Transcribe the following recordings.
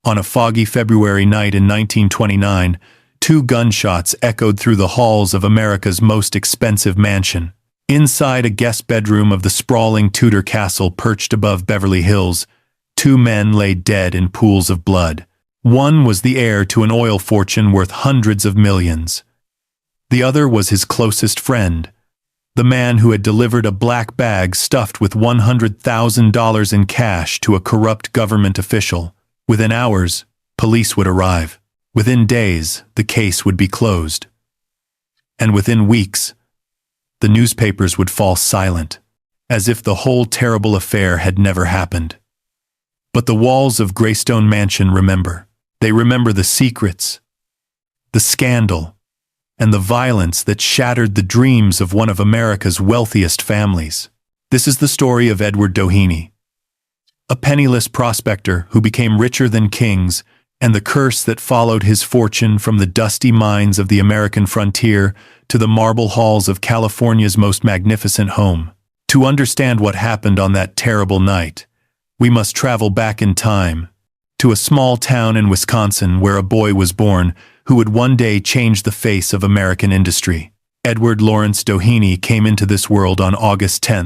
On a foggy February night in 1929, two gunshots echoed through the halls of America's most expensive mansion. Inside a guest bedroom of the sprawling Tudor castle perched above Beverly Hills, two men lay dead in pools of blood. One was the heir to an oil fortune worth hundreds of millions. The other was his closest friend, the man who had delivered a black bag stuffed with $100,000 in cash to a corrupt government official. Within hours, police would arrive. Within days, the case would be closed. And within weeks, the newspapers would fall silent, as if the whole terrible affair had never happened. But the walls of Greystone Mansion remember. They remember the secrets, the scandal, and the violence that shattered the dreams of one of America's wealthiest families. This is the story of Edward Doheny, a penniless prospector who became richer than kings, and the curse that followed his fortune from the dusty mines of the American frontier to the marble halls of California's most magnificent home. To understand what happened on that terrible night, we must travel back in time, to a small town in Wisconsin where a boy was born who would one day change the face of American industry. Edward Lawrence Doheny came into this world on August 10,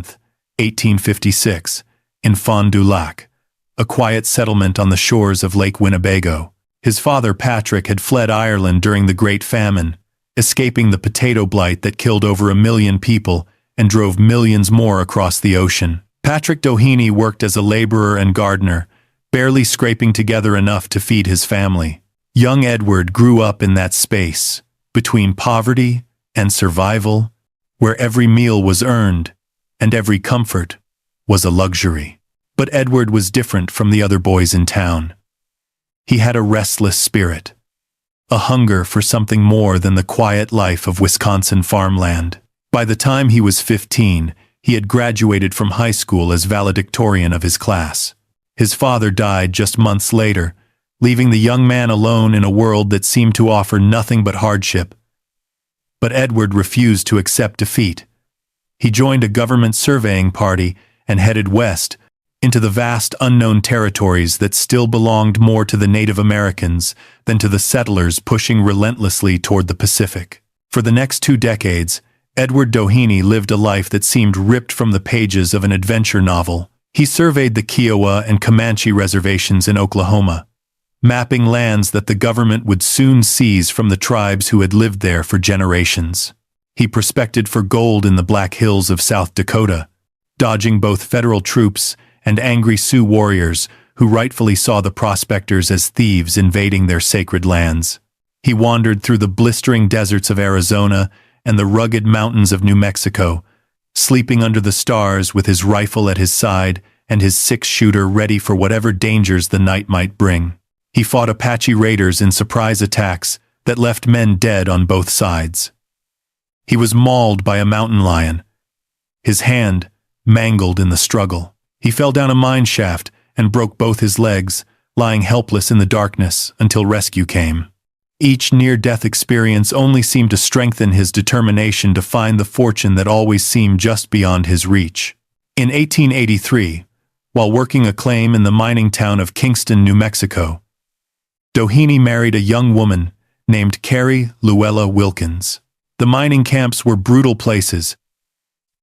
1856, in Fond du Lac, a quiet settlement on the shores of Lake Winnebago. His father Patrick had fled Ireland during the Great Famine, escaping the potato blight that killed over 1 million people and drove millions more across the ocean. Patrick Doheny worked as a laborer and gardener, barely scraping together enough to feed his family. Young Edward grew up in that space, between poverty and survival, where every meal was earned and every comfort was a luxury. But Edward was different from the other boys in town. He had a restless spirit, a hunger for something more than the quiet life of Wisconsin farmland. By the time he was 15, he had graduated from high school as valedictorian of his class. His father died just months later, leaving the young man alone in a world that seemed to offer nothing but hardship. But Edward refused to accept defeat. He joined a government surveying party and headed west, into the vast unknown territories that still belonged more to the Native Americans than to the settlers pushing relentlessly toward the Pacific. For the next 2 decades, Edward Doheny lived a life that seemed ripped from the pages of an adventure novel. He surveyed the Kiowa and Comanche reservations in Oklahoma, mapping lands that the government would soon seize from the tribes who had lived there for generations. He prospected for gold in the Black Hills of South Dakota, dodging both federal troops and angry Sioux warriors who rightfully saw the prospectors as thieves invading their sacred lands. He wandered through the blistering deserts of Arizona and the rugged mountains of New Mexico, sleeping under the stars with his rifle at his side and his 6-shooter ready for whatever dangers the night might bring. He fought Apache raiders in surprise attacks that left men dead on both sides. He was mauled by a mountain lion, his hand mangled in the struggle. He fell down a mine shaft and broke both his legs, lying helpless in the darkness until rescue came. Each near-death experience only seemed to strengthen his determination to find the fortune that always seemed just beyond his reach. In 1883, while working a claim in the mining town of Kingston, New Mexico, Doheny married a young woman named Carrie Luella Wilkins. The mining camps were brutal places,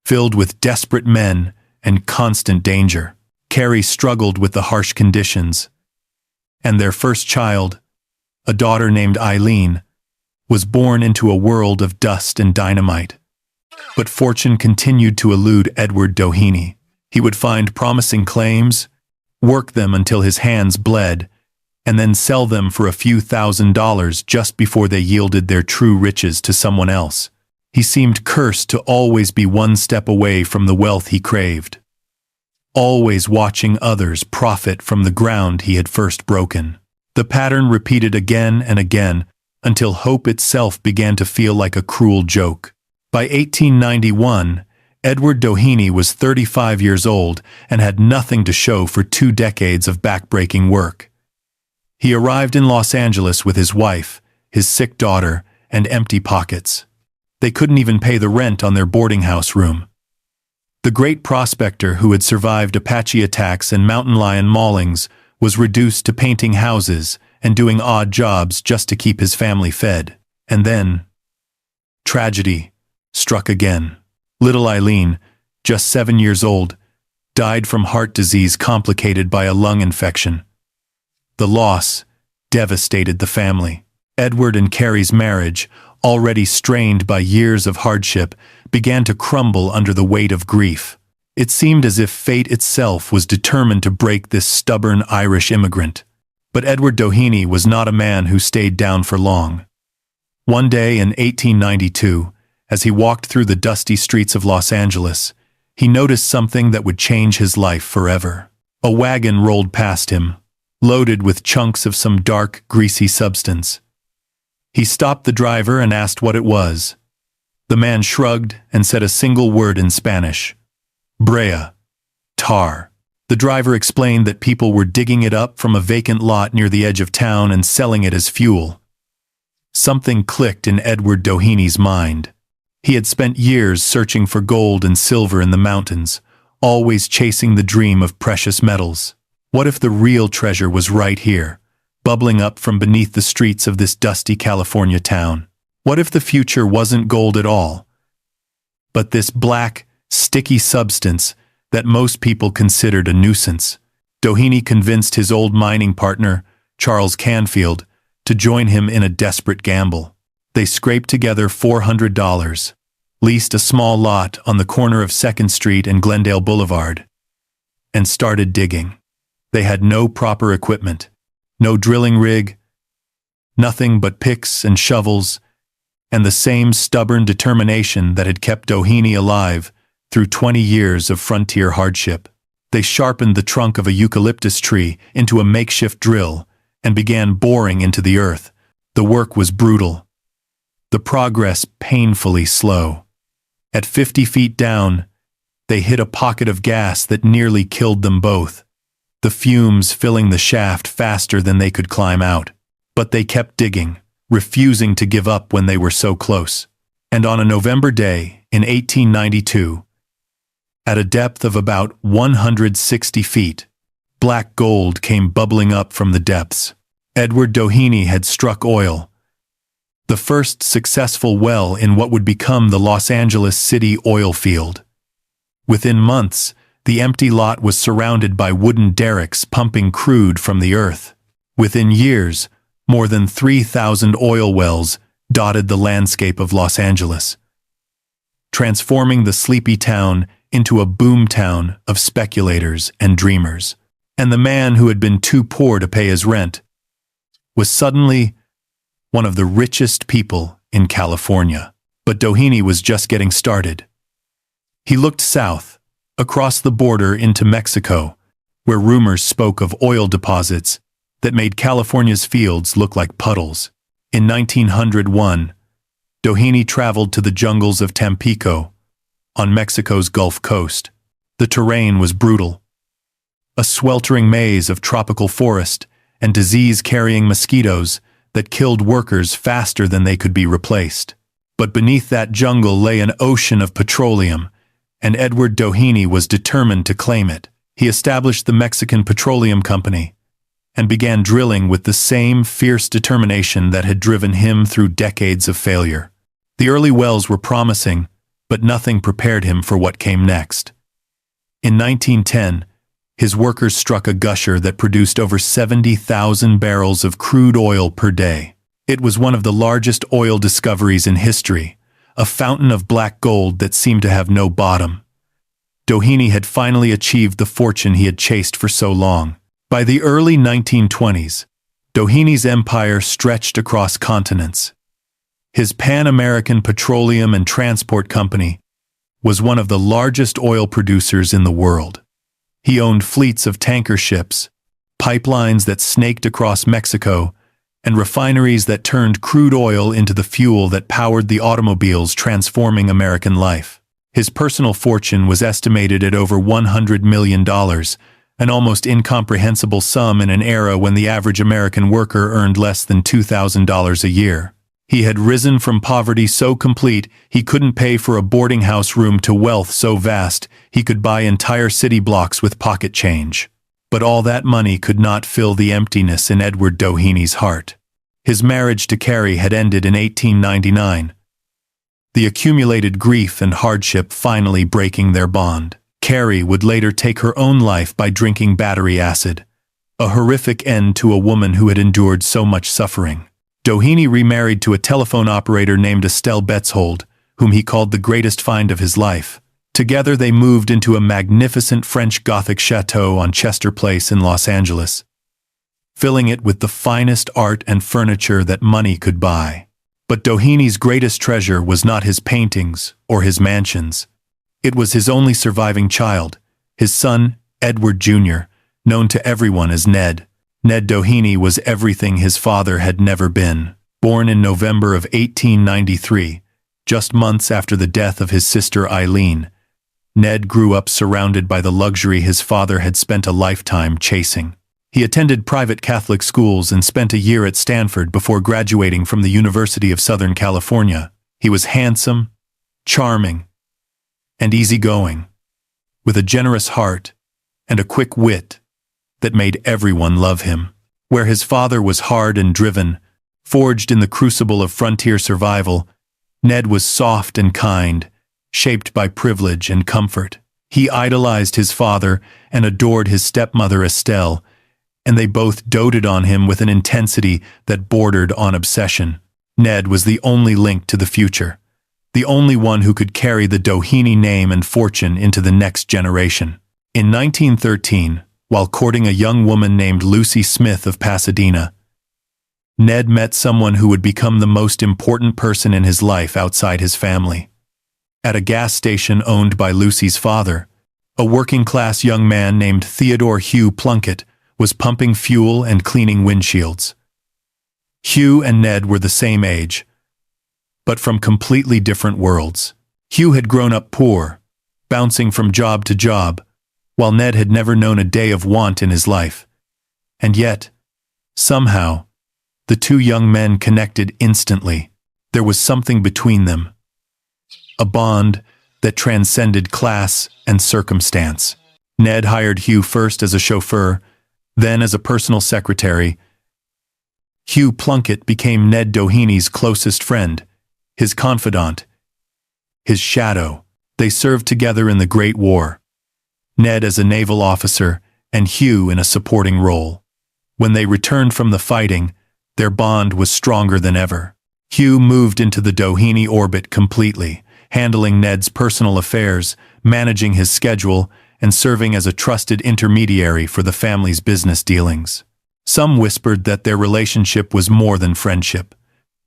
filled with desperate men and constant danger. Carrie struggled with the harsh conditions, and their first child, a daughter named Eileen, was born into a world of dust and dynamite. But fortune continued to elude Edward Doheny. He would find promising claims, work them until his hands bled, and then sell them for a few $1,000s just before they yielded their true riches to someone else. He seemed cursed to always be one step away from the wealth he craved, always watching others profit from the ground he had first broken. The pattern repeated again and again until hope itself began to feel like a cruel joke. By 1891, Edward Doheny was 35 years old and had nothing to show for 2 decades of backbreaking work. He arrived in Los Angeles with his wife, his sick daughter, and empty pockets. They couldn't even pay the rent on their boarding house room. The great prospector who had survived Apache attacks and mountain lion maulings was reduced to painting houses and doing odd jobs just to keep his family fed. And then, tragedy struck again. Little Eileen, just 7 years old, died from heart disease complicated by a lung infection. The loss devastated the family. Edward and Carrie's marriage, already strained by years of hardship, began to crumble under the weight of grief. It seemed as if fate itself was determined to break this stubborn Irish immigrant. But Edward Doheny was not a man who stayed down for long. One day in 1892, as he walked through the dusty streets of Los Angeles, he noticed something that would change his life forever. A wagon rolled past him, loaded with chunks of some dark, greasy substance. He stopped the driver and asked what it was. The man shrugged and said a single word in Spanish: Brea, tar. The driver explained that people were digging it up from a vacant lot near the edge of town and selling it as fuel. Something clicked in Edward Doheny's mind. He had spent years searching for gold and silver in the mountains, always chasing the dream of precious metals. What if the real treasure was right here, bubbling up from beneath the streets of this dusty California town? What if the future wasn't gold at all, but this black, sticky substance that most people considered a nuisance? Doheny convinced his old mining partner, Charles Canfield, to join him in a desperate gamble. They scraped together $400, leased a small lot on the corner of 2nd Street and Glendale Boulevard, and started digging. They had no proper equipment, no drilling rig, nothing but picks and shovels, and the same stubborn determination that had kept Doheny alive through 20 years of frontier hardship. They sharpened the trunk of a eucalyptus tree into a makeshift drill and began boring into the earth. The work was brutal, the progress painfully slow. At 50 feet down, they hit a pocket of gas that nearly killed them both, the fumes filling the shaft faster than they could climb out. But they kept digging, refusing to give up when they were so close. And on a November day in 1892, at a depth of about 160 feet, black gold came bubbling up from the depths. Edward Doheny had struck oil, the first successful well in what would become the Los Angeles City oil field. Within months, the empty lot was surrounded by wooden derricks pumping crude from the earth. Within years, more than 3,000 oil wells dotted the landscape of Los Angeles, transforming the sleepy town into a boom town of speculators and dreamers. And the man who had been too poor to pay his rent was suddenly one of the richest people in California. But Doheny was just getting started. He looked south, across the border into Mexico, where rumors spoke of oil deposits that made California's fields look like puddles. In 1901, Doheny traveled to the jungles of Tampico, on Mexico's Gulf Coast. The terrain was brutal, a sweltering maze of tropical forest and disease-carrying mosquitoes that killed workers faster than they could be replaced. But beneath that jungle lay an ocean of petroleum, and Edward Doheny was determined to claim it. He established the Mexican Petroleum Company and began drilling with the same fierce determination that had driven him through decades of failure. The early wells were promising, but nothing prepared him for what came next. In 1910, his workers struck a gusher that produced over 70,000 barrels of crude oil per day. It was one of the largest oil discoveries in history, a fountain of black gold that seemed to have no bottom. Doheny had finally achieved the fortune he had chased for so long. By the early 1920s, Doheny's empire stretched across continents. His Pan-American Petroleum and Transport Company was one of the largest oil producers in the world. He owned fleets of tanker ships, pipelines that snaked across Mexico, and refineries that turned crude oil into the fuel that powered the automobiles transforming American life. His personal fortune was estimated at over $100 million, an almost incomprehensible sum in an era when the average American worker earned less than $2,000 a year. He had risen from poverty so complete he couldn't pay for a boarding house room to wealth so vast he could buy entire city blocks with pocket change. But all that money could not fill the emptiness in Edward Doheny's heart. His marriage to Carrie had ended in 1899, the accumulated grief and hardship finally breaking their bond. Carrie would later take her own life by drinking battery acid, a horrific end to a woman who had endured so much suffering. Doheny remarried to a telephone operator named Estelle Betzold, whom he called the greatest find of his life. Together they moved into a magnificent French Gothic chateau on Chester Place in Los Angeles, filling it with the finest art and furniture that money could buy. But Doheny's greatest treasure was not his paintings or his mansions. It was his only surviving child, his son, Edward Jr., known to everyone as Ned. Ned Doheny was everything his father had never been. Born in November of 1893, just months after the death of his sister Eileen, Ned grew up surrounded by the luxury his father had spent a lifetime chasing. He attended private Catholic schools and spent a year at Stanford before graduating from the University of Southern California. He was handsome, charming, and easygoing, with a generous heart and a quick wit that made everyone love him. Where his father was hard and driven, forged in the crucible of frontier survival, Ned was soft and kind, shaped by privilege and comfort. He idolized his father and adored his stepmother Estelle, and they both doted on him with an intensity that bordered on obsession. Ned was the only link to the future, the only one who could carry the Doheny name and fortune into the next generation. In 1913, while courting a young woman named Lucy Smith of Pasadena, Ned met someone who would become the most important person in his life outside his family. At a gas station owned by Lucy's father, a working-class young man named Theodore Hugh Plunkett was pumping fuel and cleaning windshields. Hugh and Ned were the same age, but from completely different worlds. Hugh had grown up poor, bouncing from job to job, while Ned had never known a day of want in his life. And yet, somehow, the two young men connected instantly. There was something between them, a bond that transcended class and circumstance. Ned hired Hugh first as a chauffeur, then as a personal secretary. Hugh Plunkett became Ned Doheny's closest friend, his confidant, his shadow. They served together in the Great War, Ned as a naval officer and Hugh in a supporting role. When they returned from the fighting, their bond was stronger than ever. Hugh moved into the Doheny orbit completely, handling Ned's personal affairs, managing his schedule, and serving as a trusted intermediary for the family's business dealings. Some whispered that their relationship was more than friendship,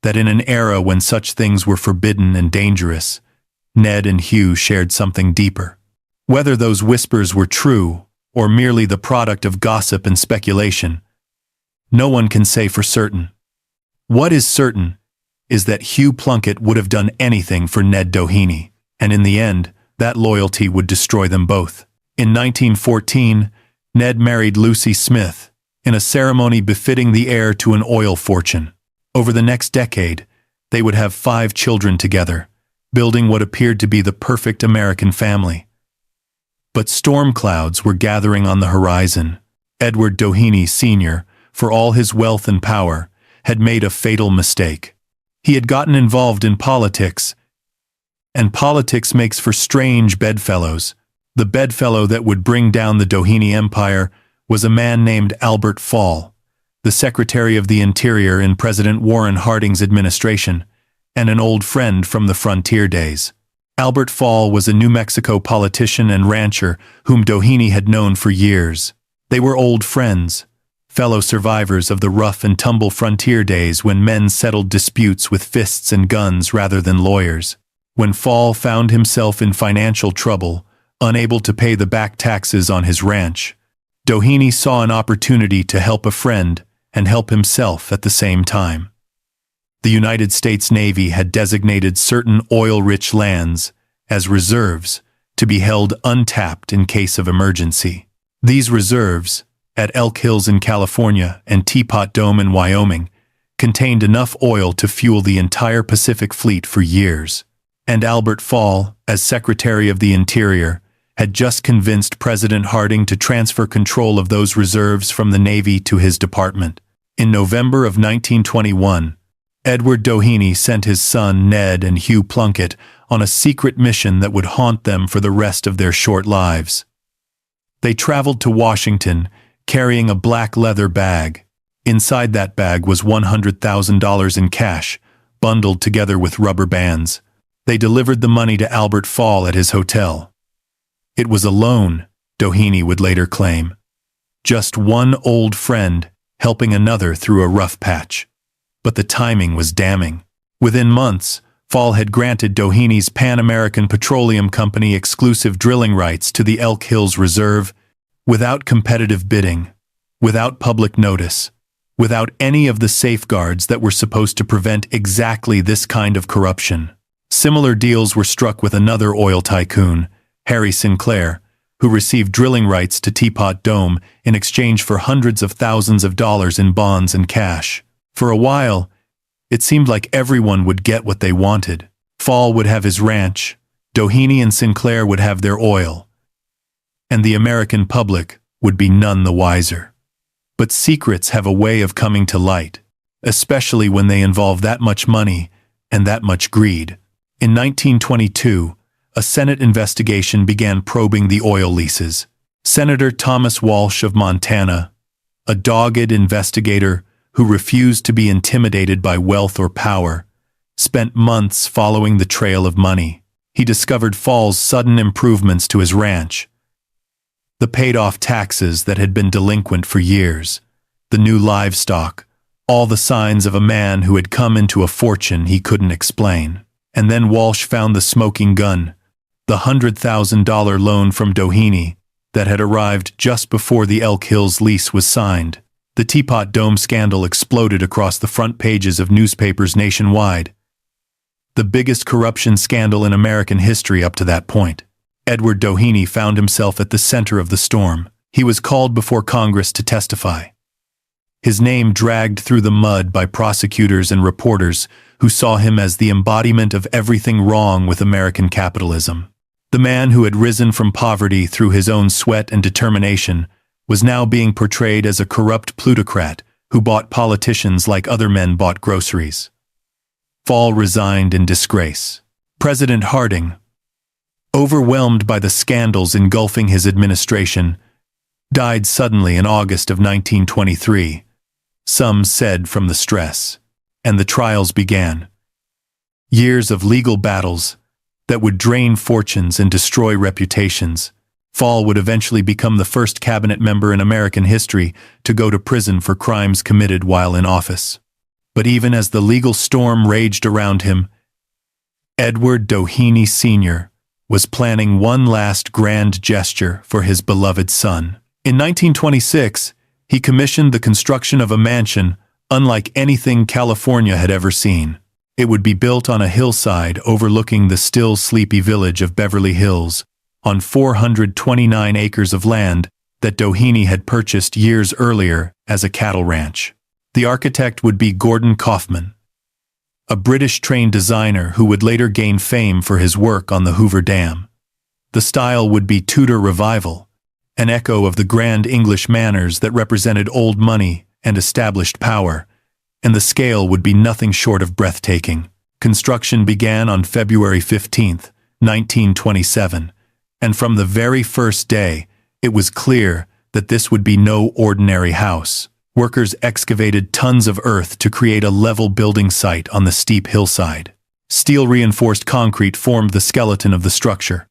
that in an era when such things were forbidden and dangerous, Ned and Hugh shared something deeper. Whether those whispers were true or merely the product of gossip and speculation, no one can say for certain. What is certain is that Hugh Plunkett would have done anything for Ned Doheny, and in the end, that loyalty would destroy them both. In 1914, Ned married Lucy Smith, in a ceremony befitting the heir to an oil fortune. Over the next decade, they would have 5 children together, building what appeared to be the perfect American family. But storm clouds were gathering on the horizon. Edward Doheny Sr., for all his wealth and power, had made a fatal mistake. He had gotten involved in politics, and politics makes for strange bedfellows. The bedfellow that would bring down the Doheny Empire was a man named Albert Fall, the Secretary of the Interior in President Warren Harding's administration, and an old friend from the frontier days. Albert Fall was a New Mexico politician and rancher whom Doheny had known for years. They were old friends, fellow survivors of the rough and tumble frontier days when men settled disputes with fists and guns rather than lawyers. When Fall found himself in financial trouble, unable to pay the back taxes on his ranch, Doheny saw an opportunity to help a friend and help himself at the same time. The United States Navy had designated certain oil-rich lands as reserves to be held untapped in case of emergency. These reserves, at Elk Hills in California and Teapot Dome in Wyoming, contained enough oil to fuel the entire Pacific Fleet for years. And Albert Fall, as Secretary of the Interior, had just convinced President Harding to transfer control of those reserves from the Navy to his department. In November of 1921, Edward Doheny sent his son Ned and Hugh Plunkett on a secret mission that would haunt them for the rest of their short lives. They traveled to Washington, carrying a black leather bag. Inside that bag was $100,000 in cash, bundled together with rubber bands. They delivered the money to Albert Fall at his hotel. It was a loan, Doheny would later claim. Just one old friend helping another through a rough patch. But the timing was damning. Within months, Fall had granted Doheny's Pan American Petroleum Company exclusive drilling rights to the Elk Hills Reserve, without competitive bidding, without public notice, without any of the safeguards that were supposed to prevent exactly this kind of corruption. Similar deals were struck with another oil tycoon, Harry Sinclair, who received drilling rights to Teapot Dome in exchange for hundreds of thousands of dollars in bonds and cash. For a while, it seemed like everyone would get what they wanted. Fall would have his ranch, Doheny and Sinclair would have their oil, and the American public would be none the wiser. But secrets have a way of coming to light, especially when they involve that much money and that much greed. In 1922, a Senate investigation began probing the oil leases. Senator Thomas Walsh of Montana, a dogged investigator who refused to be intimidated by wealth or power, spent months following the trail of money. He discovered Fall's sudden improvements to his ranch, the paid-off taxes that had been delinquent for years, the new livestock, all the signs of a man who had come into a fortune he couldn't explain. And then Walsh found the smoking gun, the $100,000 loan from Doheny that had arrived just before the Elk Hills lease was signed. The Teapot Dome scandal exploded across the front pages of newspapers nationwide. The biggest corruption scandal in American history up to that point. Edward Doheny found himself at the center of the storm. He was called before Congress to testify. His name dragged through the mud by prosecutors and reporters who saw him as the embodiment of everything wrong with American capitalism. The man who had risen from poverty through his own sweat and determination was now being portrayed as a corrupt plutocrat who bought politicians like other men bought groceries. Fall resigned in disgrace. President Harding, overwhelmed by the scandals engulfing his administration, died suddenly in August of 1923. Some said from the stress. And the trials began. Years of legal battles that would drain fortunes and destroy reputations. Fall would eventually become the first cabinet member in American history to go to prison for crimes committed while in office. But even as the legal storm raged around him, Edward Doheny Sr. was planning one last grand gesture for his beloved son. In 1926, he commissioned the construction of a mansion unlike anything California had ever seen. It would be built on a hillside overlooking the still sleepy village of Beverly Hills, on 429 acres of land that Doheny had purchased years earlier as a cattle ranch. The architect would be Gordon Kaufman, a British-trained designer who would later gain fame for his work on the Hoover Dam. The style would be Tudor Revival, an echo of the grand English manners that represented old money and established power, and the scale would be nothing short of breathtaking. Construction began on February 15, 1927, and from the very first day, it was clear that this would be no ordinary house. Workers excavated tons of earth to create a level building site on the steep hillside. Steel-reinforced concrete formed the skeleton of the structure,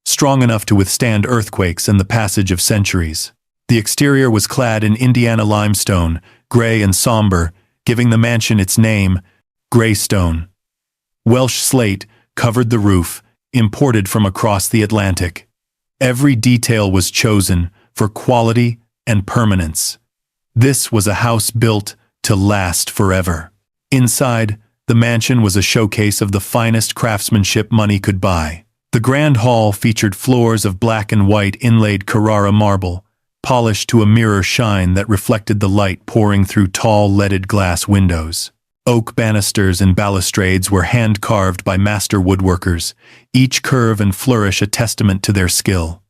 strong enough to withstand earthquakes and the passage of centuries. The exterior was clad in Indiana limestone, gray and somber, giving the mansion its name, Greystone. Welsh slate covered the roof, imported from across the Atlantic. Every detail was chosen for quality and permanence. This was a house built to last forever. Inside, the mansion was a showcase of the finest craftsmanship money could buy. The grand hall featured floors of black and white inlaid Carrara marble, polished to a mirror shine that reflected the light pouring through tall leaded glass windows. Oak banisters and balustrades were hand-carved by master woodworkers, each curve and flourish a testament to their skill.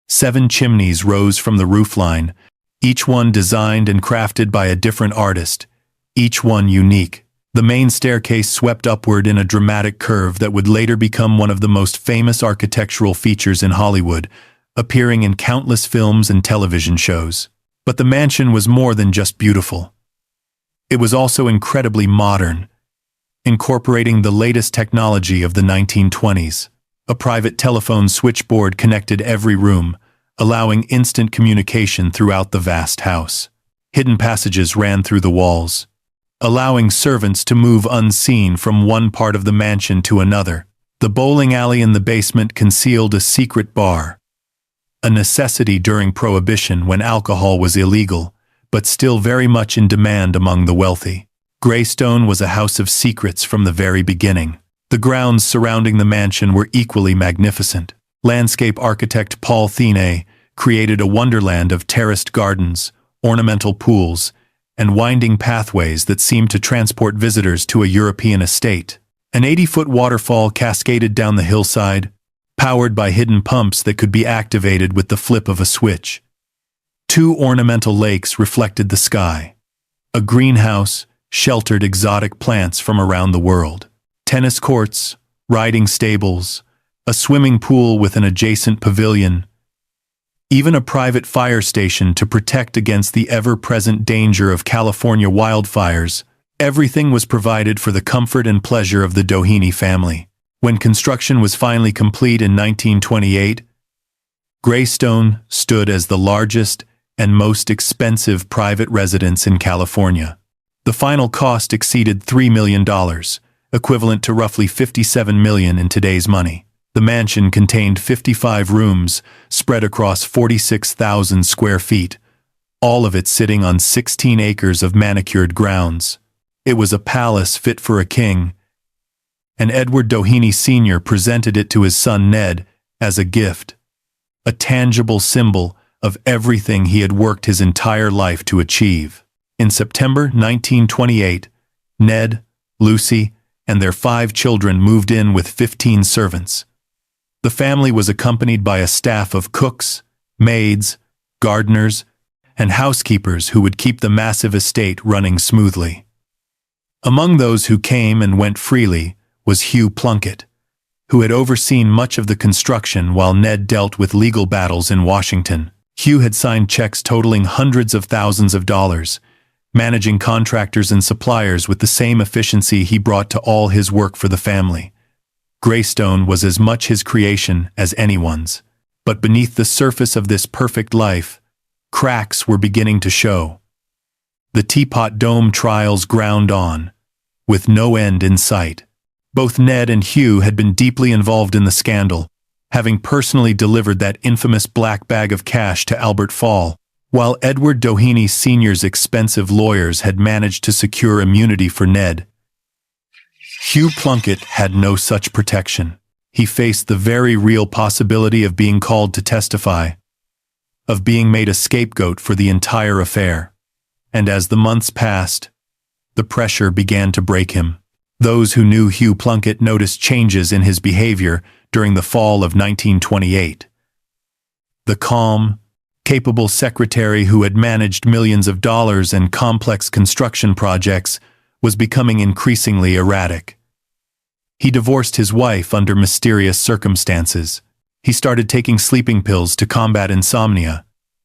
7 chimneys rose from the roofline, each one designed and crafted by a different artist, each one unique. The main staircase swept upward in a dramatic curve that would later become one of the most famous architectural features in Hollywood, appearing in countless films and television shows. But the mansion was more than just beautiful. It was also incredibly modern, incorporating the latest technology of the 1920s. A private telephone switchboard connected every room, allowing instant communication throughout the vast house. Hidden passages ran through the walls, allowing servants to move unseen from one part of the mansion to another. The bowling alley in the basement concealed a secret bar, a necessity during Prohibition when alcohol was illegal, but still very much in demand among the wealthy. Greystone was a house of secrets from the very beginning. The grounds surrounding the mansion were equally magnificent. Landscape architect Paul Thiene created a wonderland of terraced gardens, ornamental pools, and winding pathways that seemed to transport visitors to a European estate. An 80-foot waterfall cascaded down the hillside, powered by hidden pumps that could be activated with the flip of a switch. 2 ornamental lakes reflected the sky. A greenhouse sheltered exotic plants from around the world. Tennis courts, riding stables, a swimming pool with an adjacent pavilion, even a private fire station to protect against the ever-present danger of California wildfires. Everything was provided for the comfort and pleasure of the Doheny family. When construction was finally complete in 1928, Greystone stood as the largest and most expensive private residence in California. The final cost exceeded $3 million, equivalent to roughly $57 million in today's money. The mansion contained 55 rooms spread across 46,000 square feet, all of it sitting on 16 acres of manicured grounds. It was a palace fit for a king, and Edward Doheny Sr. presented it to his son Ned as a gift, a tangible symbol of everything he had worked his entire life to achieve. In September 1928, Ned, Lucy, and their 5 children moved in with 15 servants. The family was accompanied by a staff of cooks, maids, gardeners, and housekeepers who would keep the massive estate running smoothly. Among those who came and went freely was Hugh Plunkett, who had overseen much of the construction while Ned dealt with legal battles in Washington. Hugh had signed checks totaling hundreds of thousands of dollars, managing contractors and suppliers with the same efficiency he brought to all his work for the family. Greystone was as much his creation as anyone's, but beneath the surface of this perfect life, cracks were beginning to show. The Teapot Dome trials ground on, with no end in sight. Both Ned and Hugh had been deeply involved in the scandal, having personally delivered that infamous black bag of cash to Albert Fall, while Edward Doheny Sr.'s expensive lawyers had managed to secure immunity for Ned. Hugh Plunkett had no such protection. He faced the very real possibility of being called to testify, of being made a scapegoat for the entire affair. And as the months passed, the pressure began to break him. Those who knew Hugh Plunkett noticed changes in his behavior during the fall of 1928. The calm, capable secretary who had managed millions of dollars and complex construction projects was becoming increasingly erratic. He divorced his wife under mysterious circumstances. He started taking sleeping pills to combat insomnia,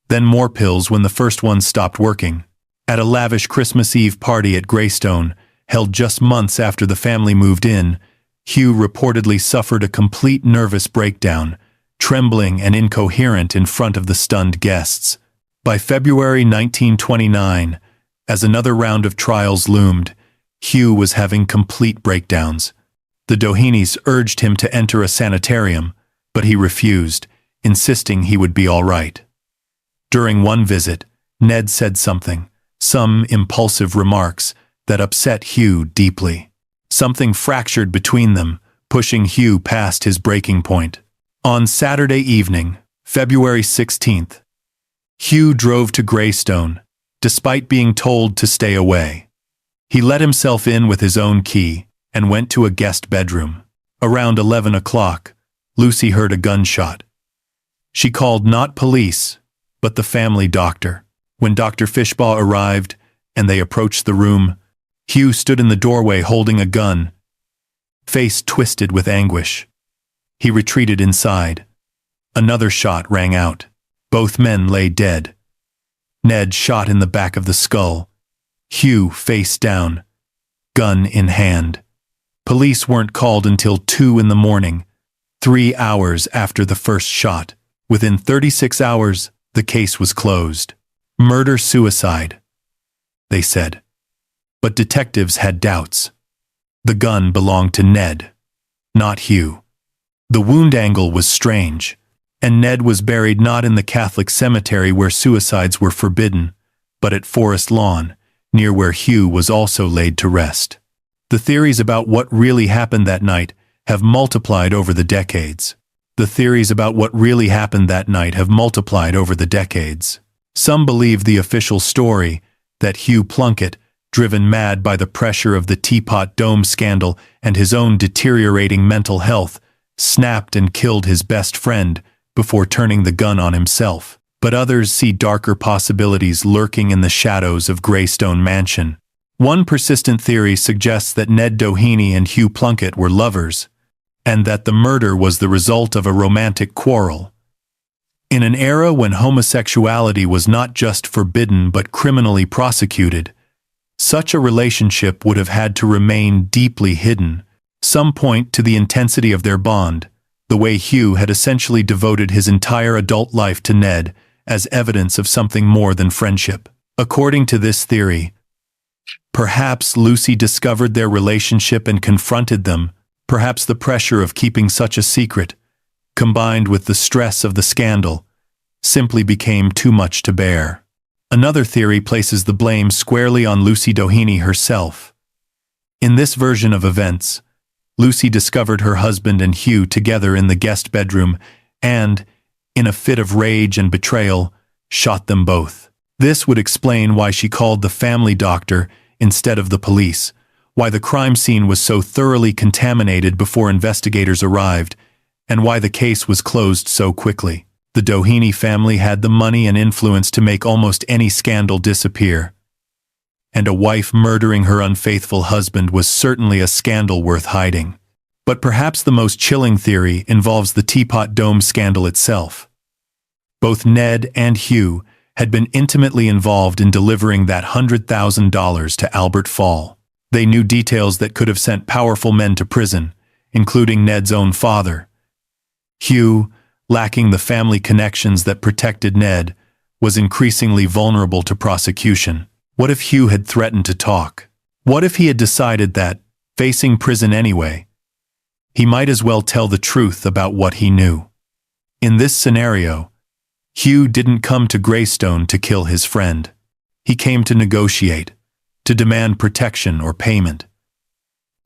then more pills when the first one stopped working. At a lavish Christmas Eve party at Greystone, held just months after the family moved in, Hugh reportedly suffered a complete nervous breakdown, trembling and incoherent in front of the stunned guests. By February 1929, as another round of trials loomed, Hugh was having complete breakdowns. The Dohenys urged him to enter a sanitarium, but he refused, insisting he would be all right. During one visit, Ned said some impulsive remarks that upset Hugh deeply. Something fractured between them, pushing Hugh past his breaking point. On Saturday evening, February 16th, Hugh drove to Greystone, despite being told to stay away. He let himself in with his own key and went to a guest bedroom. Around 11 o'clock, Lucy heard a gunshot. She called not police, but the family doctor. When Dr. Fishbaugh arrived and they approached the room, Hugh stood in the doorway holding a gun, face twisted with anguish. He retreated inside. Another shot rang out. Both men lay dead. Ned shot in the back of the skull. Hugh face down, gun in hand. Police weren't called until 2 in the morning, 3 hours after the first shot. Within 36 hours, the case was closed. Murder-suicide, they said. But detectives had doubts. The gun belonged to Ned, not Hugh. The wound angle was strange, and Ned was buried not in the Catholic cemetery where suicides were forbidden, but at Forest Lawn, near where Hugh was also laid to rest. The theories about what really happened that night have multiplied over the decades. Some believe the official story that Hugh Plunkett, driven mad by the pressure of the Teapot Dome scandal and his own deteriorating mental health, snapped and killed his best friend before turning the gun on himself. But others see darker possibilities lurking in the shadows of Greystone Mansion. One persistent theory suggests that Ned Doheny and Hugh Plunkett were lovers, and that the murder was the result of a romantic quarrel. In an era when homosexuality was not just forbidden but criminally prosecuted, such a relationship would have had to remain deeply hidden. Some point to the intensity of their bond, the way Hugh had essentially devoted his entire adult life to Ned, as evidence of something more than friendship. According to this theory, perhaps Lucy discovered their relationship and confronted them. Perhaps the pressure of keeping such a secret, combined with the stress of the scandal, simply became too much to bear. Another theory places the blame squarely on Lucy Doheny herself. In this version of events, Lucy discovered her husband and Hugh together in the guest bedroom and, in a fit of rage and betrayal, shot them both. This would explain why she called the family doctor instead of the police, why the crime scene was so thoroughly contaminated before investigators arrived, and why the case was closed so quickly. The Doheny family had the money and influence to make almost any scandal disappear, and a wife murdering her unfaithful husband was certainly a scandal worth hiding. But perhaps the most chilling theory involves the Teapot Dome scandal itself. Both Ned and Hugh had been intimately involved in delivering that $100,000 to Albert Fall. They knew details that could have sent powerful men to prison, including Ned's own father. Hugh, lacking the family connections that protected Ned, was increasingly vulnerable to prosecution. What if Hugh had threatened to talk? What if he had decided that, facing prison anyway, he might as well tell the truth about what he knew? In this scenario, Hugh didn't come to Greystone to kill his friend. He came to negotiate, to demand protection or payment.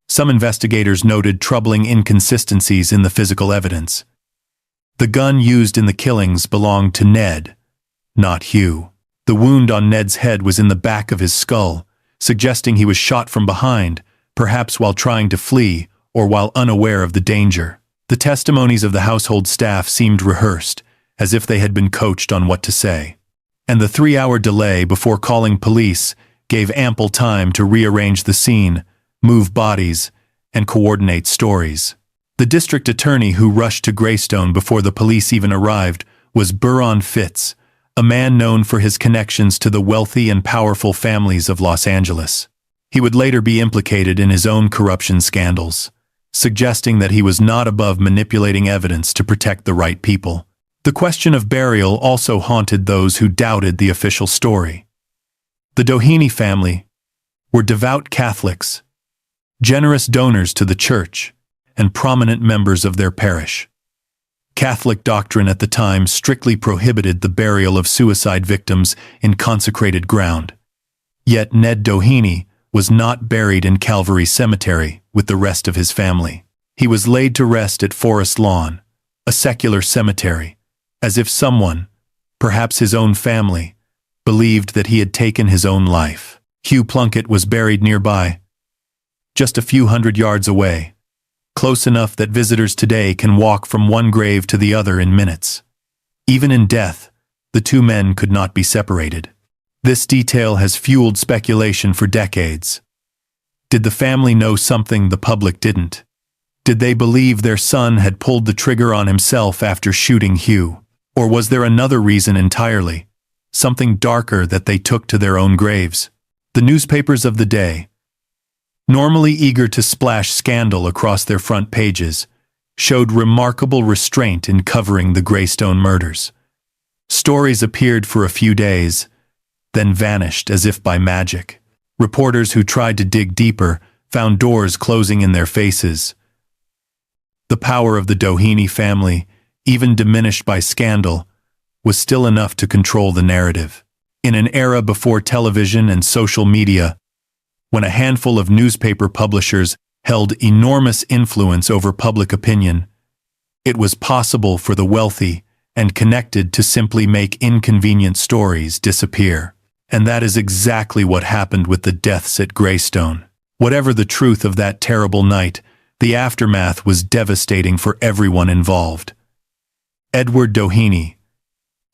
Some investigators noted troubling inconsistencies in the physical evidence. The gun used in the killings belonged to Ned, not Hugh. The wound on Ned's head was in the back of his skull, suggesting he was shot from behind, perhaps while trying to flee or while unaware of the danger. The testimonies of the household staff seemed rehearsed, as if they had been coached on what to say. And the 3-hour delay before calling police gave ample time to rearrange the scene, move bodies, and coordinate stories. The district attorney who rushed to Greystone before the police even arrived was Buron Fitz, a man known for his connections to the wealthy and powerful families of Los Angeles. He would later be implicated in his own corruption scandals, suggesting that he was not above manipulating evidence to protect the right people. The question of burial also haunted those who doubted the official story. The Doheny family were devout Catholics, generous donors to the church, and prominent members of their parish. Catholic doctrine at the time strictly prohibited the burial of suicide victims in consecrated ground. Yet Ned Doheny was not buried in Calvary Cemetery with the rest of his family. He was laid to rest at Forest Lawn, a secular cemetery, as if someone, perhaps his own family, believed that he had taken his own life. Hugh Plunkett was buried nearby, just a few hundred yards away, close enough that visitors today can walk from one grave to the other in minutes. Even in death, the two men could not be separated. This detail has fueled speculation for decades. Did the family know something the public didn't? Did they believe their son had pulled the trigger on himself after shooting Hugh? Or was there another reason entirely, something darker that they took to their own graves? The newspapers of the day, normally eager to splash scandal across their front pages, showed remarkable restraint in covering the Greystone murders. Stories appeared for a few days, then vanished as if by magic. Reporters who tried to dig deeper found doors closing in their faces. The power of the Doheny family, even diminished by scandal, was still enough to control the narrative. In an era before television and social media, when a handful of newspaper publishers held enormous influence over public opinion, it was possible for the wealthy and connected to simply make inconvenient stories disappear. And that is exactly what happened with the deaths at Greystone. Whatever the truth of that terrible night, the aftermath was devastating for everyone involved. Edward Doheny,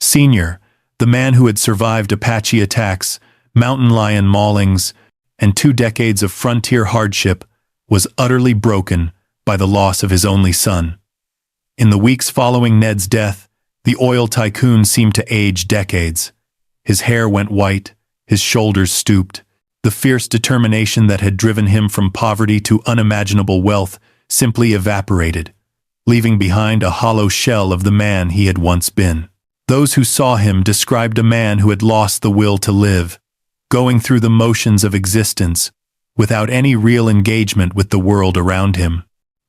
Sr., the man who had survived Apache attacks, mountain lion maulings, and 2 decades of frontier hardship, was utterly broken by the loss of his only son. In the weeks following Ned's death, the oil tycoon seemed to age decades. His hair went white, his shoulders stooped. The fierce determination that had driven him from poverty to unimaginable wealth simply evaporated, leaving behind a hollow shell of the man he had once been. Those who saw him described a man who had lost the will to live, going through the motions of existence, without any real engagement with the world around him.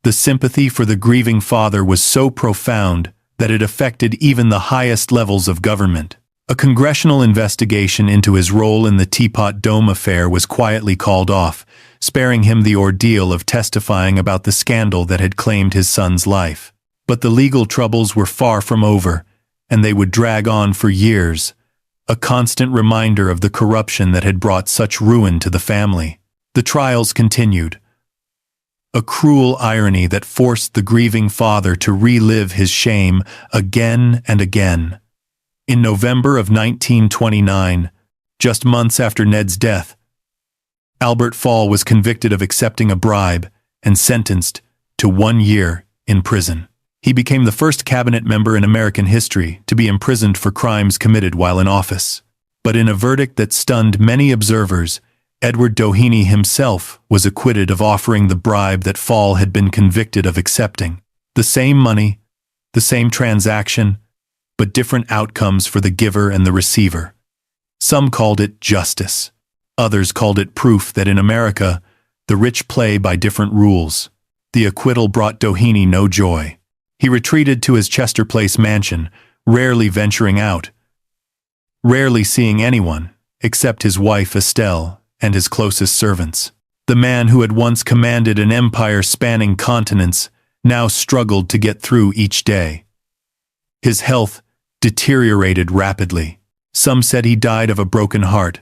The sympathy for the grieving father was so profound that it affected even the highest levels of government. A congressional investigation into his role in the Teapot Dome affair was quietly called off, sparing him the ordeal of testifying about the scandal that had claimed his son's life. But the legal troubles were far from over, and they would drag on for years, a constant reminder of the corruption that had brought such ruin to the family. The trials continued, a cruel irony that forced the grieving father to relive his shame again and again. In November of 1929, just months after Ned's death, Albert Fall was convicted of accepting a bribe and sentenced to 1 year in prison. He became the first cabinet member in American history to be imprisoned for crimes committed while in office. But in a verdict that stunned many observers, Edward Doheny himself was acquitted of offering the bribe that Fall had been convicted of accepting. The same money, the same transaction, but different outcomes for the giver and the receiver. Some called it justice. Others called it proof that in America, the rich play by different rules. The acquittal brought Doheny no joy. He retreated to his Chester Place mansion, rarely venturing out, rarely seeing anyone, except his wife Estelle and his closest servants. The man who had once commanded an empire spanning continents now struggled to get through each day. His health deteriorated rapidly. Some said he died of a broken heart,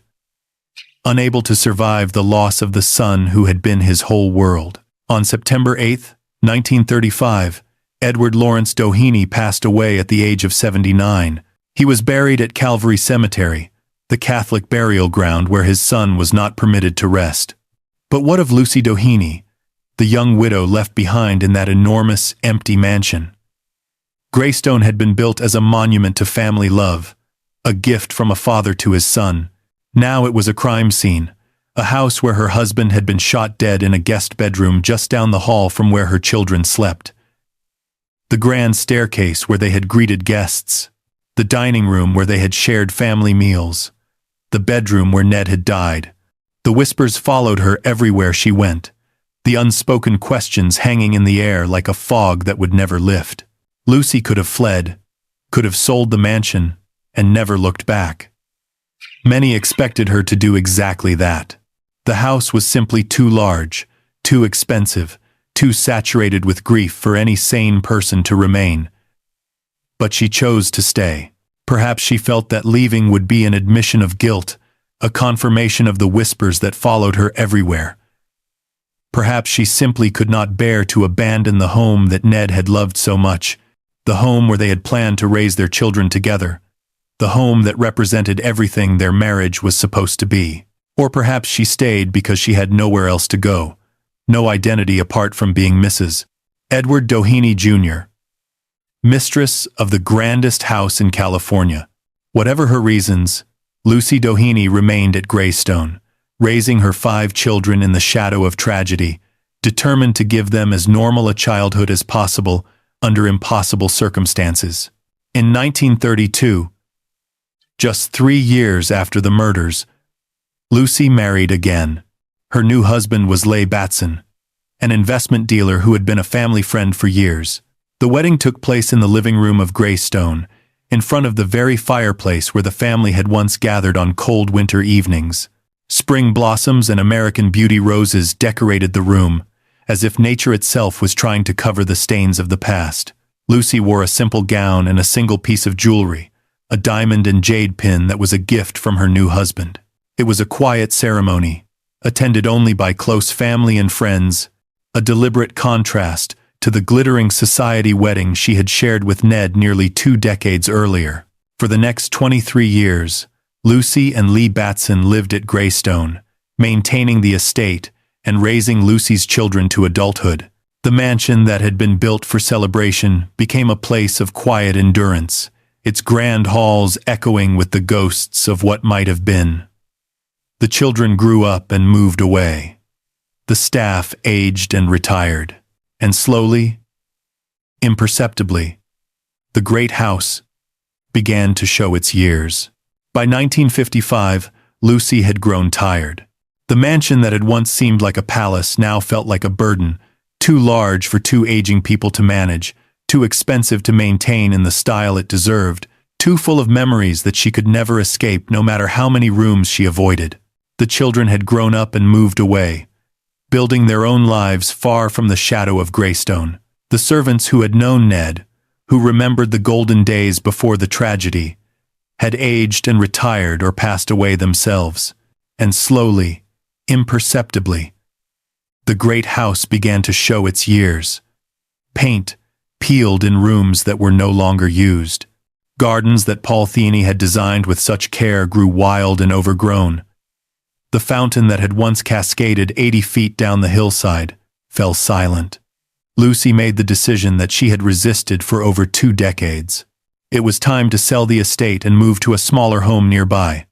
unable to survive the loss of the son who had been his whole world. On September 8, 1935, Edward Lawrence Doheny passed away at the age of 79. He was buried at Calvary Cemetery, the Catholic burial ground where his son was not permitted to rest. But what of Lucy Doheny, the young widow left behind in that enormous, empty mansion? Greystone had been built as a monument to family love, a gift from a father to his son. Now it was a crime scene, a house where her husband had been shot dead in a guest bedroom just down the hall from where her children slept. The grand staircase where they had greeted guests, the dining room where they had shared family meals, the bedroom where Ned had died. The whispers followed her everywhere she went, the unspoken questions hanging in the air like a fog that would never lift. Lucy could have fled, could have sold the mansion, and never looked back. Many expected her to do exactly that. The house was simply too large, too expensive, too saturated with grief for any sane person to remain. But she chose to stay. Perhaps she felt that leaving would be an admission of guilt, a confirmation of the whispers that followed her everywhere. Perhaps she simply could not bear to abandon the home that Ned had loved so much, the home where they had planned to raise their children together, the home that represented everything their marriage was supposed to be. Or perhaps she stayed because she had nowhere else to go, no identity apart from being Mrs. Edward Doheny Jr., mistress of the grandest house in California. Whatever her reasons, Lucy Doheny remained at Greystone, raising her 5 children in the shadow of tragedy, determined to give them as normal a childhood as possible under impossible circumstances. In 1932, just 3 years after the murders, Lucy married again. Her new husband was Leigh Batson, an investment dealer who had been a family friend for years. The wedding took place in the living room of Greystone, in front of the very fireplace where the family had once gathered on cold winter evenings. Spring blossoms and American Beauty roses decorated the room, as if nature itself was trying to cover the stains of the past. Lucy wore a simple gown and a single piece of jewelry, a diamond and jade pin that was a gift from her new husband. It was a quiet ceremony, attended only by close family and friends, a deliberate contrast to the glittering society wedding she had shared with Ned nearly 2 decades earlier. For the next 23 years, Lucy and Leigh Batson lived at Greystone, maintaining the estate and raising Lucy's children to adulthood. The mansion that had been built for celebration became a place of quiet endurance, its grand halls echoing with the ghosts of what might have been. The children grew up and moved away. The staff aged and retired. And slowly, imperceptibly, the great house began to show its years. By 1955, Lucy had grown tired. The mansion that had once seemed like a palace now felt like a burden, too large for 2 aging people to manage, too expensive to maintain in the style it deserved, too full of memories that she could never escape no matter how many rooms she avoided. The children had grown up and moved away, building their own lives far from the shadow of Greystone. The servants who had known Ned, who remembered the golden days before the tragedy, had aged and retired or passed away themselves. And slowly, imperceptibly, the great house began to show its years. Paint peeled in rooms that were no longer used. Gardens that Paul Thiene had designed with such care grew wild and overgrown. The fountain that had once cascaded 80 feet down the hillside fell silent. Lucy made the decision that she had resisted for over 2 decades. It was time to sell the estate and move to a smaller home nearby,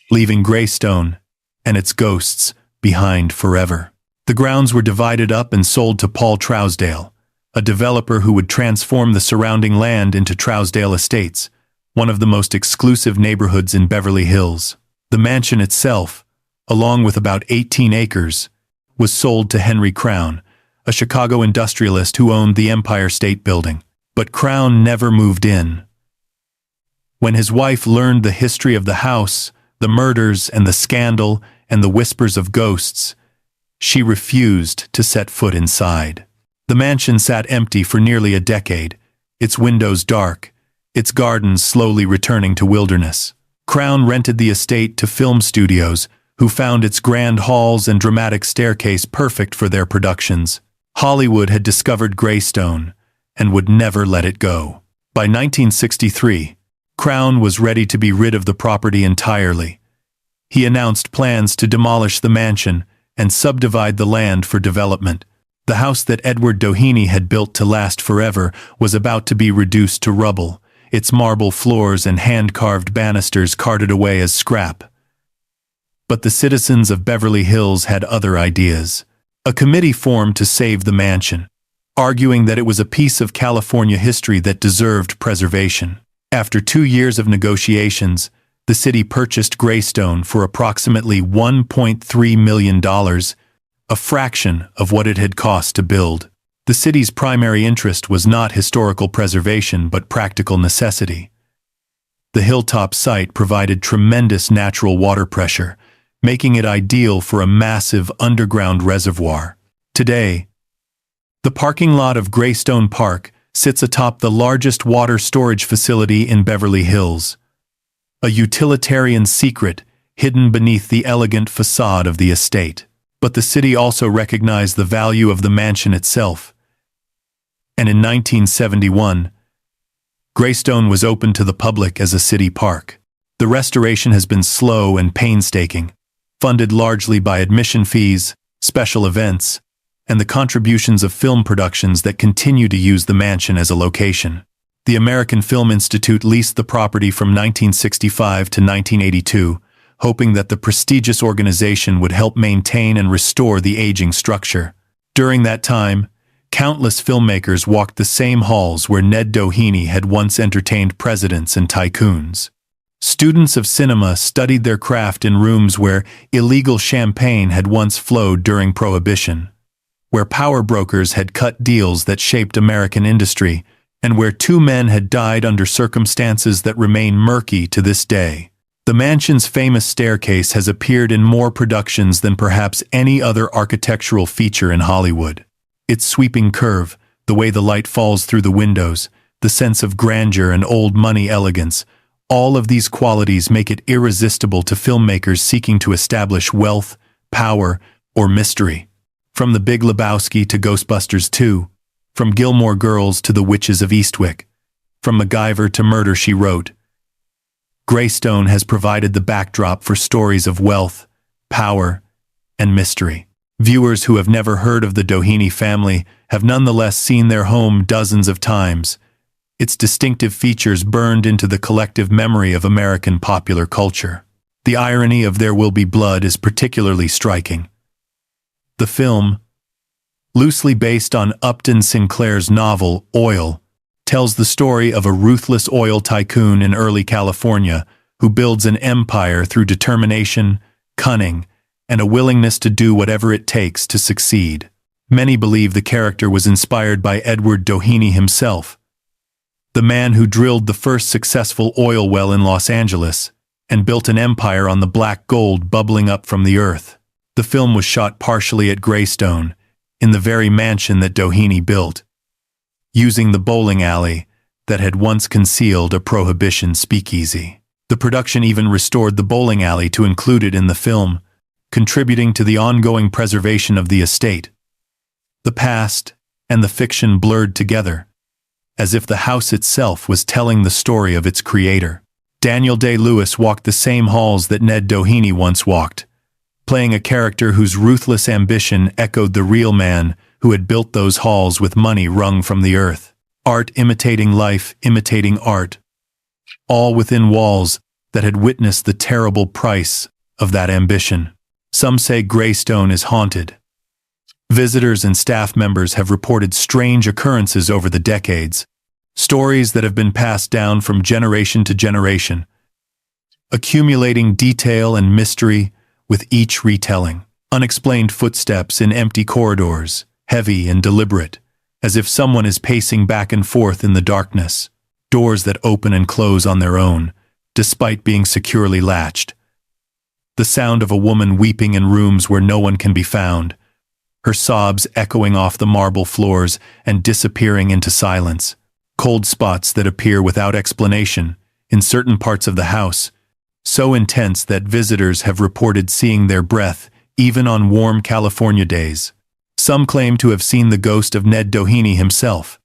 leaving Greystone and its ghosts behind forever. The grounds were divided up and sold to Paul Trousdale, a developer who would transform the surrounding land into Trousdale Estates, one of the most exclusive neighborhoods in Beverly Hills. The mansion itself, along with about 18 acres, was sold to Henry Crown, a Chicago industrialist who owned the Empire State Building. But Crown never moved in. When his wife learned the history of the house, the murders and the scandal and the whispers of ghosts, she refused to set foot inside. The mansion sat empty for nearly a decade, its windows dark, its gardens slowly returning to wilderness. Crown rented the estate to film studios, who found its grand halls and dramatic staircase perfect for their productions. Hollywood had discovered Greystone and would never let it go. By 1963, Crown was ready to be rid of the property entirely. He announced plans to demolish the mansion and subdivide the land for development. The house that Edward Doheny had built to last forever was about to be reduced to rubble, its marble floors and hand-carved banisters carted away as scrap. But the citizens of Beverly Hills had other ideas. A committee formed to save the mansion, arguing that it was a piece of California history that deserved preservation. After 2 years of negotiations, the city purchased Greystone for approximately $1.3 million, a fraction of what it had cost to build. The city's primary interest was not historical preservation but practical necessity. The hilltop site provided tremendous natural water pressure, making it ideal for a massive underground reservoir. Today, the parking lot of Greystone Park sits atop the largest water storage facility in Beverly Hills, a utilitarian secret hidden beneath the elegant facade of the estate. But the city also recognized the value of the mansion itself, and in 1971, Greystone was opened to the public as a city park. The restoration has been slow and painstaking, funded largely by admission fees, special events, and the contributions of film productions that continue to use the mansion as a location. The American Film Institute leased the property from 1965 to 1982, hoping that the prestigious organization would help maintain and restore the aging structure. During that time, countless filmmakers walked the same halls where Ned Doheny had once entertained presidents and tycoons. Students of cinema studied their craft in rooms where illegal champagne had once flowed during Prohibition, where power brokers had cut deals that shaped American industry, and where two men had died under circumstances that remain murky to this day. The mansion's famous staircase has appeared in more productions than perhaps any other architectural feature in Hollywood. Its sweeping curve, the way the light falls through the windows, the sense of grandeur and old-money elegance, all of these qualities make it irresistible to filmmakers seeking to establish wealth, power, or mystery. From The Big Lebowski to Ghostbusters 2, from Gilmore Girls to The Witches of Eastwick, from MacGyver to Murder, She Wrote, Greystone has provided the backdrop for stories of wealth, power, and mystery. Viewers who have never heard of the Doheny family have nonetheless seen their home dozens of times, its distinctive features burned into the collective memory of American popular culture. The irony of There Will Be Blood is particularly striking. The film, loosely based on Upton Sinclair's novel Oil, tells the story of a ruthless oil tycoon in early California who builds an empire through determination, cunning, and a willingness to do whatever it takes to succeed. Many believe the character was inspired by Edward Doheny himself, the man who drilled the first successful oil well in Los Angeles and built an empire on the black gold bubbling up from the earth. The film was shot partially at Greystone, in the very mansion that Doheny built, using the bowling alley that had once concealed a Prohibition speakeasy. The production even restored the bowling alley to include it in the film, contributing to the ongoing preservation of the estate. The past and the fiction blurred together, as if the house itself was telling the story of its creator. Daniel Day-Lewis walked the same halls that Ned Doheny once walked, playing a character whose ruthless ambition echoed the real man who had built those halls with money wrung from the earth. Art imitating life, imitating art, all within walls that had witnessed the terrible price of that ambition. Some say Greystone is haunted. Visitors and staff members have reported strange occurrences over the decades, stories that have been passed down from generation to generation, accumulating detail and mystery with each retelling. Unexplained footsteps in empty corridors, heavy and deliberate, as if someone is pacing back and forth in the darkness. Doors that open and close on their own, despite being securely latched. The sound of a woman weeping in rooms where no one can be found, her sobs echoing off the marble floors and disappearing into silence. Cold spots that appear without explanation in certain parts of the house, so intense that visitors have reported seeing their breath even on warm California days. Some claim to have seen the ghost of Ned Doheny himself,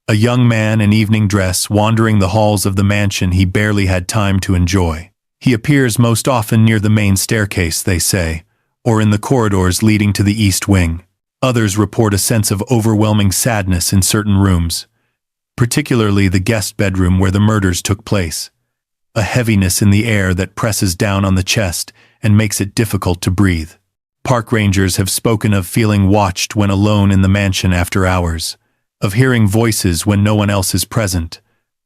a young man in evening dress wandering the halls of the mansion he barely had time to enjoy. He appears most often near the main staircase, they say, or in the corridors leading to the east wing. Others report a sense of overwhelming sadness in certain rooms, particularly the guest bedroom where the murders took place. A heaviness in the air that presses down on the chest and makes it difficult to breathe. Park rangers have spoken of feeling watched when alone in the mansion after hours, of hearing voices when no one else is present,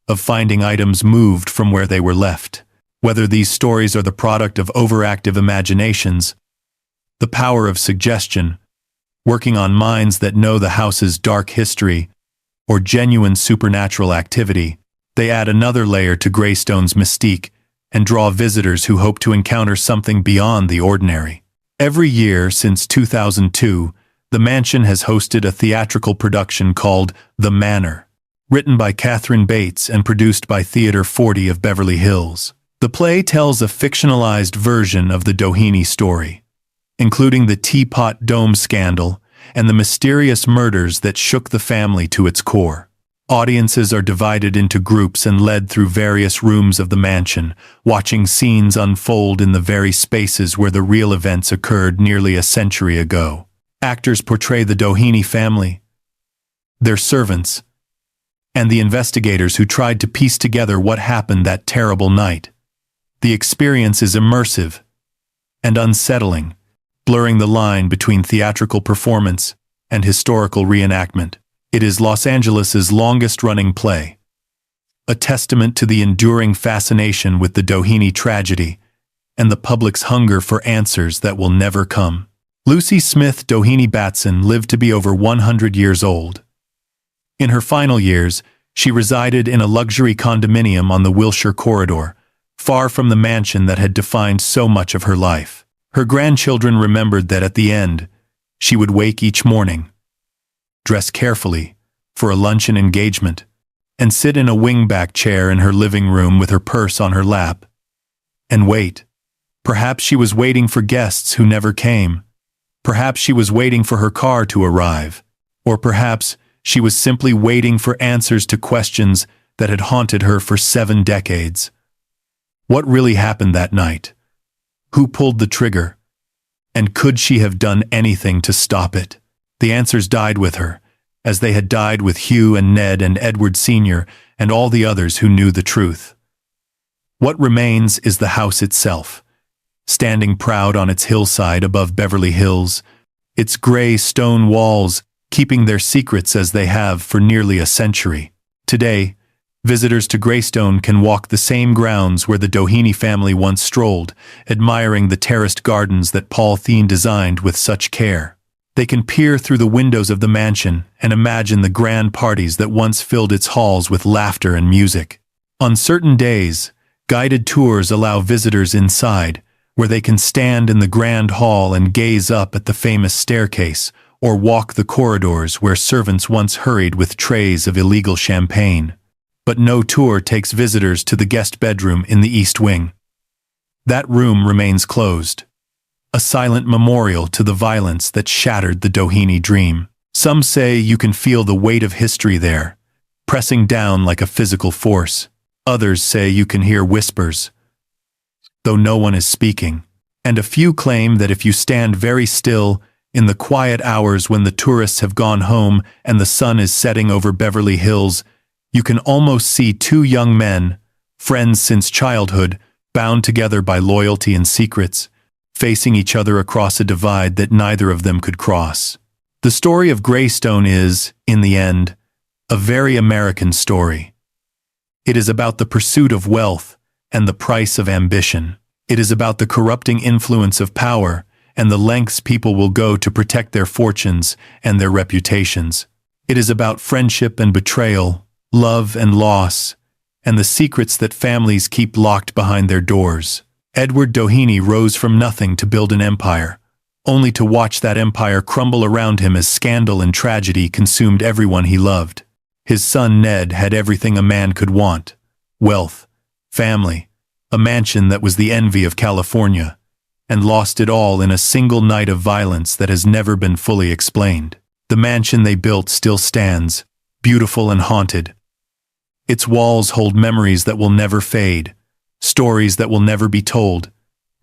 of finding items moved from where they were left. Whether these stories are the product of overactive imaginations, the power of suggestion, working on minds that know the house's dark history, or genuine supernatural activity, they add another layer to Greystone's mystique and draw visitors who hope to encounter something beyond the ordinary. Every year since 2002, the mansion has hosted a theatrical production called The Manor, written by Catherine Bates and produced by Theater 40 of Beverly Hills. The play tells a fictionalized version of the Doheny story, including the Teapot Dome scandal and the mysterious murders that shook the family to its core. Audiences are divided into groups and led through various rooms of the mansion, watching scenes unfold in the very spaces where the real events occurred nearly a century ago. Actors portray the Doheny family, their servants, and the investigators who tried to piece together what happened that terrible night. The experience is immersive and unsettling, blurring the line between theatrical performance and historical reenactment. It is Los Angeles's longest-running play, a testament to the enduring fascination with the Doheny tragedy and the public's hunger for answers that will never come. Lucy Smith Doheny Batson lived to be over 100 years old. In her final years, she resided in a luxury condominium on the Wilshire Corridor, far from the mansion that had defined so much of her life. Her grandchildren remembered that at the end, she would wake each morning, dress carefully for a luncheon engagement, and sit in a wingback chair in her living room with her purse on her lap, and wait. Perhaps she was waiting for guests who never came. Perhaps she was waiting for her car to arrive. Or perhaps she was simply waiting for answers to questions that had haunted her for 7 decades. What really happened that night? Who pulled the trigger? And could she have done anything to stop it? The answers died with her, as they had died with Hugh and Ned and Edward Sr. and all the others who knew the truth. What remains is the house itself, standing proud on its hillside above Beverly Hills, its gray stone walls keeping their secrets as they have for nearly a century. Today, visitors to Greystone can walk the same grounds where the Doheny family once strolled, admiring the terraced gardens that Paul Thien designed with such care. They can peer through the windows of the mansion and imagine the grand parties that once filled its halls with laughter and music. On certain days, guided tours allow visitors inside, where they can stand in the grand hall and gaze up at the famous staircase, or walk the corridors where servants once hurried with trays of illegal champagne. But no tour takes visitors to the guest bedroom in the East Wing. That room remains closed, a silent memorial to the violence that shattered the Doheny dream. Some say you can feel the weight of history there, pressing down like a physical force. Others say you can hear whispers, though no one is speaking. And a few claim that if you stand very still, in the quiet hours when the tourists have gone home and the sun is setting over Beverly Hills, you can almost see 2 young men, friends since childhood, bound together by loyalty and secrets, facing each other across a divide that neither of them could cross. The story of Greystone is, in the end, a very American story. It is about the pursuit of wealth and the price of ambition. It is about the corrupting influence of power and the lengths people will go to protect their fortunes and their reputations. It is about friendship and betrayal, love and loss, and the secrets that families keep locked behind their doors. Edward Doheny rose from nothing to build an empire, only to watch that empire crumble around him as scandal and tragedy consumed everyone he loved. His son Ned had everything a man could want: wealth, family, a mansion that was the envy of California, and lost it all in a single night of violence that has never been fully explained. The mansion they built still stands, beautiful and haunted. Its walls hold memories that will never fade, stories that will never be told,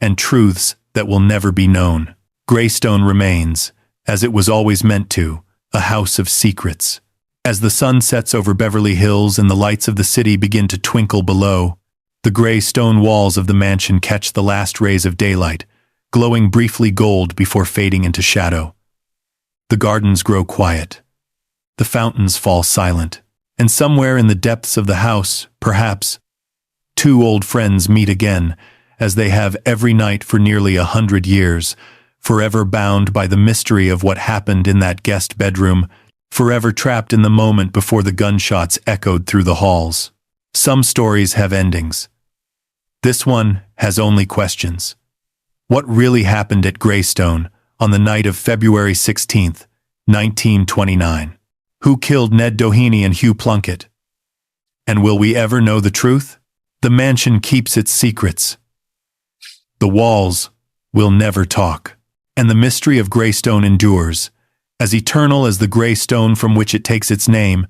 and truths that will never be known. Greystone remains, as it was always meant to, a house of secrets. As the sun sets over Beverly Hills and the lights of the city begin to twinkle below, the gray stone walls of the mansion catch the last rays of daylight, glowing briefly gold before fading into shadow. The gardens grow quiet. The fountains fall silent. And somewhere in the depths of the house, perhaps, 2 old friends meet again, as they have every night for nearly 100 years, forever bound by the mystery of what happened in that guest bedroom, forever trapped in the moment before the gunshots echoed through the halls. Some stories have endings. This one has only questions. What really happened at Greystone on the night of February 16, 1929? Who killed Ned Doheny and Hugh Plunkett? And will we ever know the truth? The mansion keeps its secrets. The walls will never talk. And the mystery of Greystone endures, as eternal as the gray stone from which it takes its name,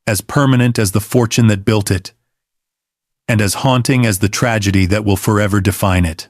as permanent as the fortune that built it, and as haunting as the tragedy that will forever define it.